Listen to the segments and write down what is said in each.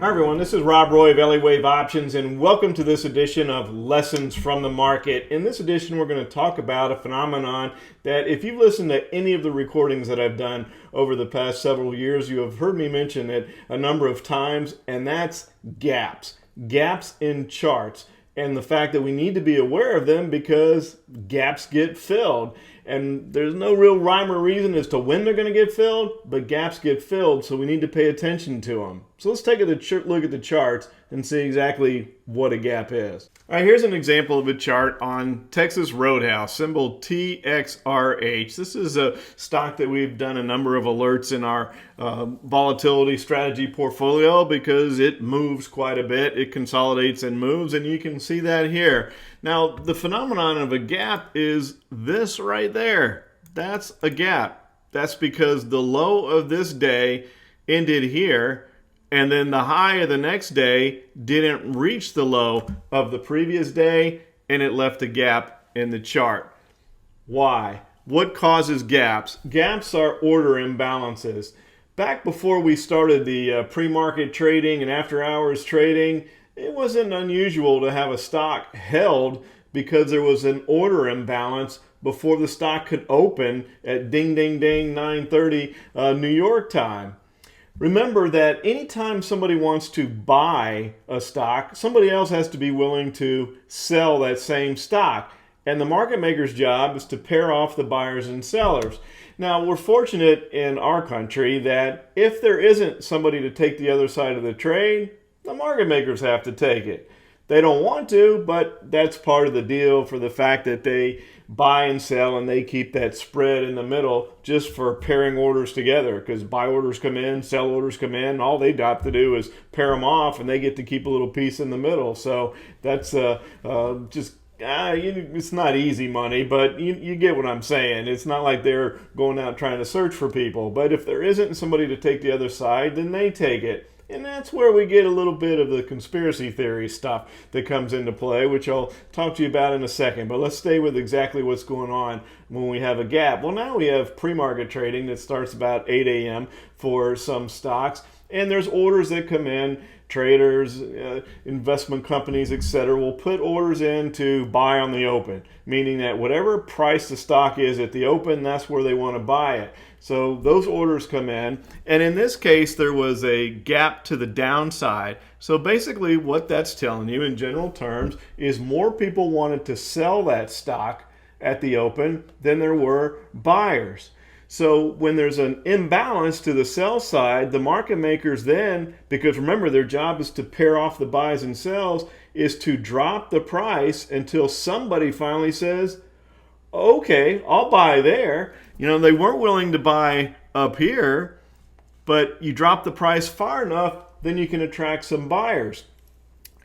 Hi everyone, this is Rob Roy of Elliott Wave Options, and welcome to this edition of Lessons from the Market. In this edition, we're going to talk about a phenomenon that if you've listened to any of the recordings that I've done over the past several years, you have heard me mention it a number of times, and that's gaps. Gaps in charts, and the fact that we need to be aware of them because gaps get filled. And there's no real rhyme or reason as to when they're going to get filled, but gaps get filled, so we need to pay attention to them. So let's take a look at the charts and see exactly what a gap is. All right, here's an example of a chart on Texas Roadhouse, symbol TXRH. This is a stock that we've done a number of alerts in our volatility strategy portfolio because it moves quite a bit. It consolidates and moves, and you can see that here. Now, the phenomenon of a gap is this right there. That's a gap. That's because the low of this day ended here, and then the high of the next day didn't reach the low of the previous day, and it left a gap in the chart. Why? What causes gaps? Gaps are order imbalances. Back before we started the pre-market trading and after-hours trading, it wasn't unusual to have a stock held because there was an order imbalance before the stock could open at ding, ding, ding, 9:30 New York time. Remember that anytime somebody wants to buy a stock, somebody else has to be willing to sell that same stock. And the market maker's job is to pair off the buyers and sellers. Now, we're fortunate in our country that if there isn't somebody to take the other side of the trade, the market makers have to take it. They don't want to, but that's part of the deal for the fact that they buy and sell and they keep that spread in the middle just for pairing orders together, because buy orders come in, sell orders come in, all they have to do is pair them off and they get to keep a little piece in the middle. So that's it's not easy money, but you get what I'm saying. It's not like they're going out trying to search for people, but if there isn't somebody to take the other side, then they take it. And that's where we get a little bit of the conspiracy theory stuff that comes into play, which I'll talk to you about in a second. But let's stay with exactly what's going on when we have a gap. Well, now we have pre-market trading that starts about 8 a.m. for some stocks, and there's orders that come in. Traders, investment companies, etc. will put orders in to buy on the open, meaning that whatever price the stock is at the open, that's where they want to buy it. So those orders come in, and in this case, there was a gap to the downside. So basically what that's telling you in general terms is more people wanted to sell that stock at the open than there were buyers. So when there's an imbalance to the sell side, the market makers then, because remember their job is to pair off the buys and sells, is to drop the price until somebody finally says, okay, I'll buy there. You know, they weren't willing to buy up here, but you drop the price far enough, then you can attract some buyers.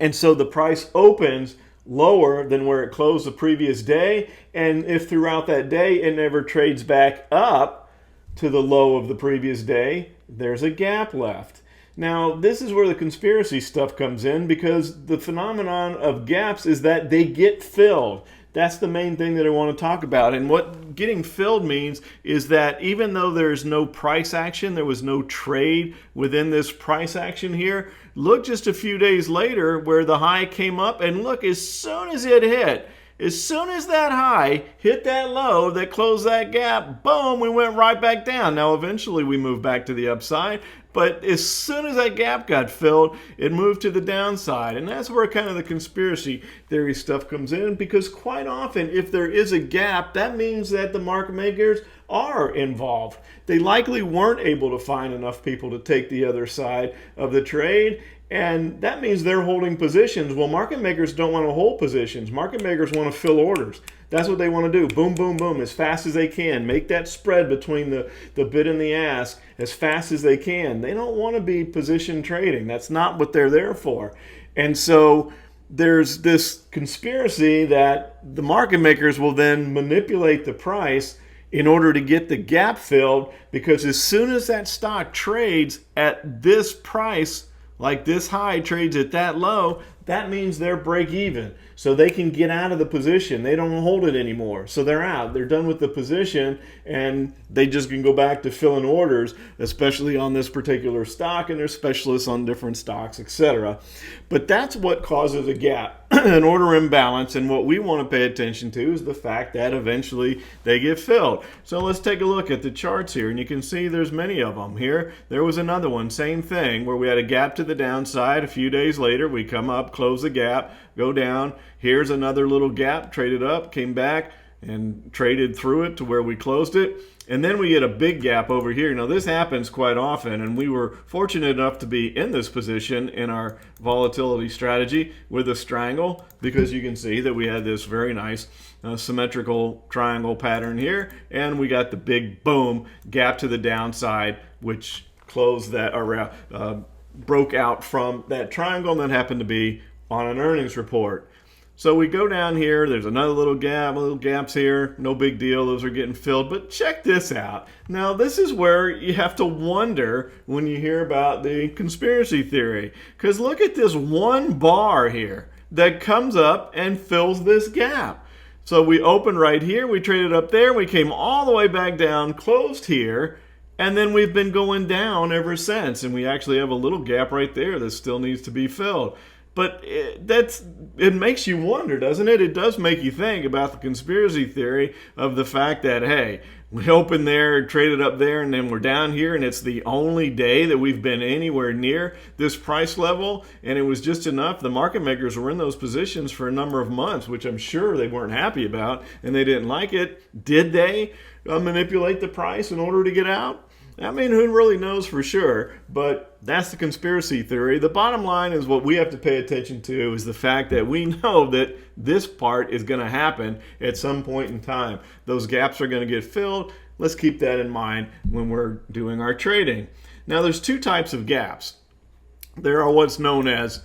And so the price opens lower than where it closed the previous day, and if throughout that day it never trades back up to the low of the previous day, there's a gap left. Now, this is where the conspiracy stuff comes in, because the phenomenon of gaps is that they get filled. That's the main thing that I want to talk about. And what getting filled means is that even though there's no price action, there was no trade within this price action here, look just a few days later where the high came up, and look, as soon as it hit, as soon as that high hit that low that closed that gap, boom, we went right back down. Now, eventually we moved back to the upside, but as soon as that gap got filled, it moved to the downside. And that's where kind of the conspiracy theory stuff comes in, because quite often, if there is a gap, that means that the market makers are involved. They likely weren't able to find enough people to take the other side of the trade, and that means they're holding positions. Well, market makers don't want to hold positions. Market makers want to fill orders. That's what they want to do. Boom, boom, boom, as fast as they can. Make that spread between the bid and the ask as fast as they can. They don't want to be position trading. That's not what they're there for. And so there's this conspiracy that the market makers will then manipulate the price in order to get the gap filled, because as soon as that stock trades at this price, like this high trades at that low, that means they're break even. so they can get out of the position. They don't hold it anymore, so they're out. They're done with the position, and they just can go back to filling orders, especially on this particular stock, and they're specialists on different stocks, etc. But that's what causes a gap, an order imbalance, and what we want to pay attention to is the fact that eventually they get filled. So let's take a look at the charts here, and you can see there's many of them here. There was another one, same thing, where we had a gap to the downside. A few days later, we come up, close the gap, go down. Here's another little gap, traded up, came back, and traded through it to where we closed it. And then we get a big gap over here. Now this happens quite often, and we were fortunate enough to be in this position in our volatility strategy with a strangle, because you can see that we had this very nice symmetrical triangle pattern here, and we got the big boom gap to the downside, which closed that, or broke out from that triangle, and that happened to be on an earnings report. So we go down here, there's another little gaps here, no big deal, those are getting filled, but check this out. Now this is where you have to wonder when you hear about the conspiracy theory, because look at this one bar here that comes up and fills this gap. So we opened right here, we traded up there, we came all the way back down, closed here, and then we've been going down ever since, and we actually have a little gap right there that still needs to be filled. But it makes you wonder, doesn't it? It does make you think about the conspiracy theory of the fact that, hey, we opened there, traded up there, and then we're down here, and it's the only day that we've been anywhere near this price level, and it was just enough. The market makers were in those positions for a number of months, which I'm sure they weren't happy about, and they didn't like it. Did they manipulate the price in order to get out? I mean, who really knows for sure, but that's the conspiracy theory. The bottom line is what we have to pay attention to is the fact that we know that this part is going to happen at some point in time. Those gaps are going to get filled. Let's keep that in mind when we're doing our trading. Now, there's two types of gaps. There are what's known as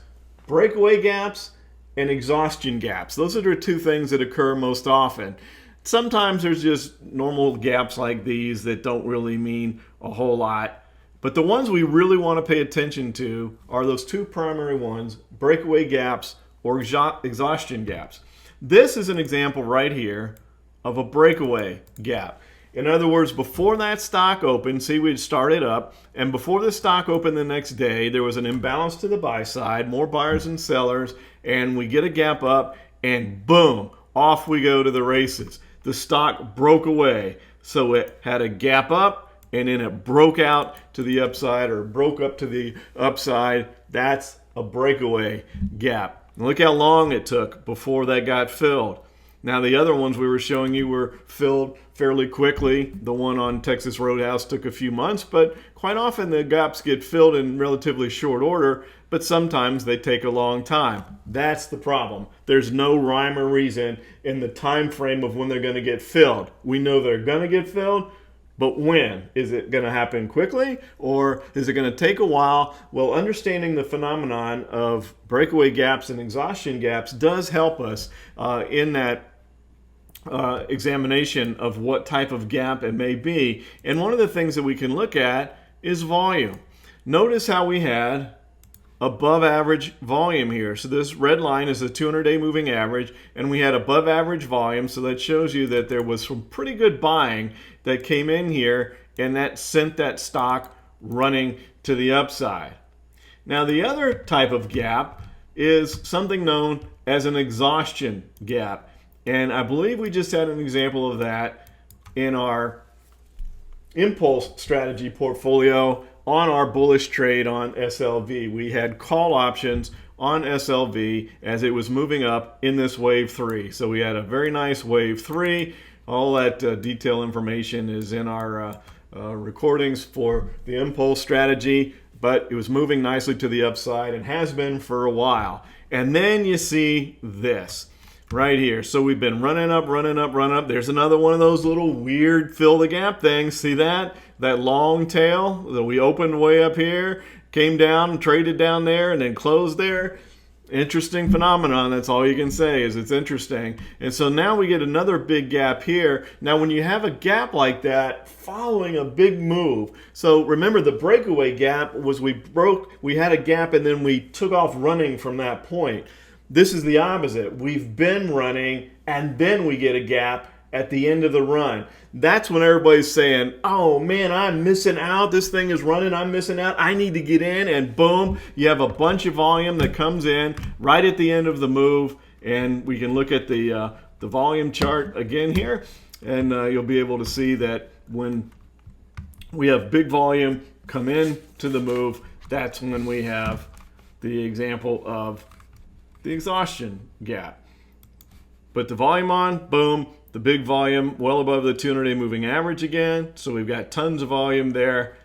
breakaway gaps and exhaustion gaps. Those are the two things that occur most often. Sometimes there's just normal gaps like these that don't really mean a whole lot. But the ones we really want to pay attention to are those two primary ones, breakaway gaps or exhaustion gaps. This is an example right here of a breakaway gap. In other words, before that stock opened, see, we'd started up, and before the stock opened the next day, there was an imbalance to the buy side, more buyers and sellers, and we get a gap up, and boom, off we go to the races. The stock broke away. So it had a gap up, and then it broke out to the upside, or broke up to the upside. That's a breakaway gap. And look how long it took before that got filled. Now, the other ones we were showing you were filled fairly quickly. The one on Texas Roadhouse took a few months, but quite often the gaps get filled in relatively short order, but sometimes they take a long time. That's the problem. There's no rhyme or reason in the time frame of when they're going to get filled. We know they're going to get filled, but when? Is it going to happen quickly, or is it going to take a while? Well, understanding the phenomenon of breakaway gaps and exhaustion gaps does help us in that examination of what type of gap it may be. And one of the things that we can look at is volume. Notice how we had above average volume here. So this red line is the 200-day moving average, and we had above average volume, so that shows you that there was some pretty good buying that came in here, and that sent that stock running to the upside. Now, the other type of gap is something known as an exhaustion gap, and I believe we just had an example of that in our impulse strategy portfolio on our bullish trade on SLV. We had call options on SLV as it was moving up in this wave 3. So we had a very nice wave 3. All that detailed information is in our recordings for the impulse strategy, but it was moving nicely to the upside and has been for a while. And then you see this right here. So we've been running up, running up, running up. There's another one of those little weird fill the gap things. See that? That long tail that we opened way up here, came down, traded down there, and then closed there. Interesting phenomenon. That's all you can say, is it's interesting. And so now we get another big gap here. Now when you have a gap like that following a big move, so remember the breakaway gap was we had a gap and then we took off running from that point. This is the opposite. We've been running and then we get a gap at the end of the run. That's when everybody's saying, oh man, I'm missing out. This thing is running. I'm missing out. I need to get in. And boom, you have a bunch of volume that comes in right at the end of the move. And we can look at the volume chart again here. And you'll be able to see that when we have big volume come in to the move, that's when we have the example of the exhaustion gap. Put the volume on, boom, the big volume well above the 200-day moving average again. So we've got tons of volume there.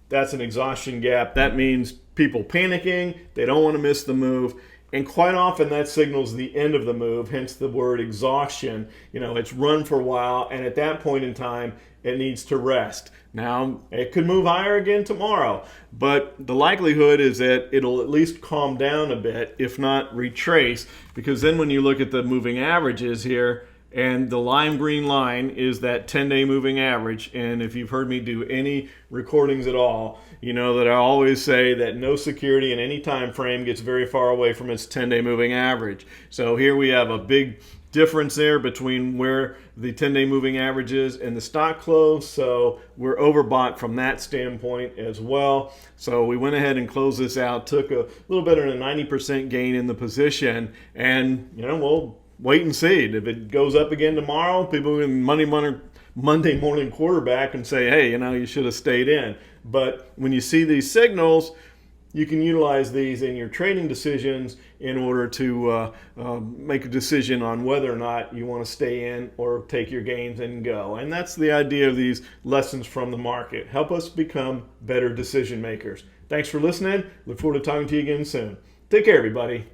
That's an exhaustion gap. That means people panicking, they don't want to miss the move. And quite often that signals the end of the move, hence the word exhaustion. You know, it's run for a while, and at that point in time, it needs to rest. Now, it could move higher again tomorrow, but the likelihood is that it'll at least calm down a bit, if not retrace, because then when you look at the moving averages here, and the lime green line is that 10-day moving average. And if you've heard me do any recordings at all, you know that I always say that no security in any time frame gets very far away from its 10-day moving average. So here we have a big difference there between where the 10-day moving average is and the stock close. So we're overbought from that standpoint as well. So we went ahead and closed this out, took a little better than a 90% gain in the position, and we'll wait and see. If it goes up again tomorrow, people in Monday morning quarterback and say, hey, you should have stayed in. But when you see these signals, you can utilize these in your trading decisions in order to make a decision on whether or not you want to stay in or take your gains and go. And that's the idea of these lessons from the market. Help us become better decision makers. Thanks for listening. Look forward to talking to you again soon. Take care, everybody.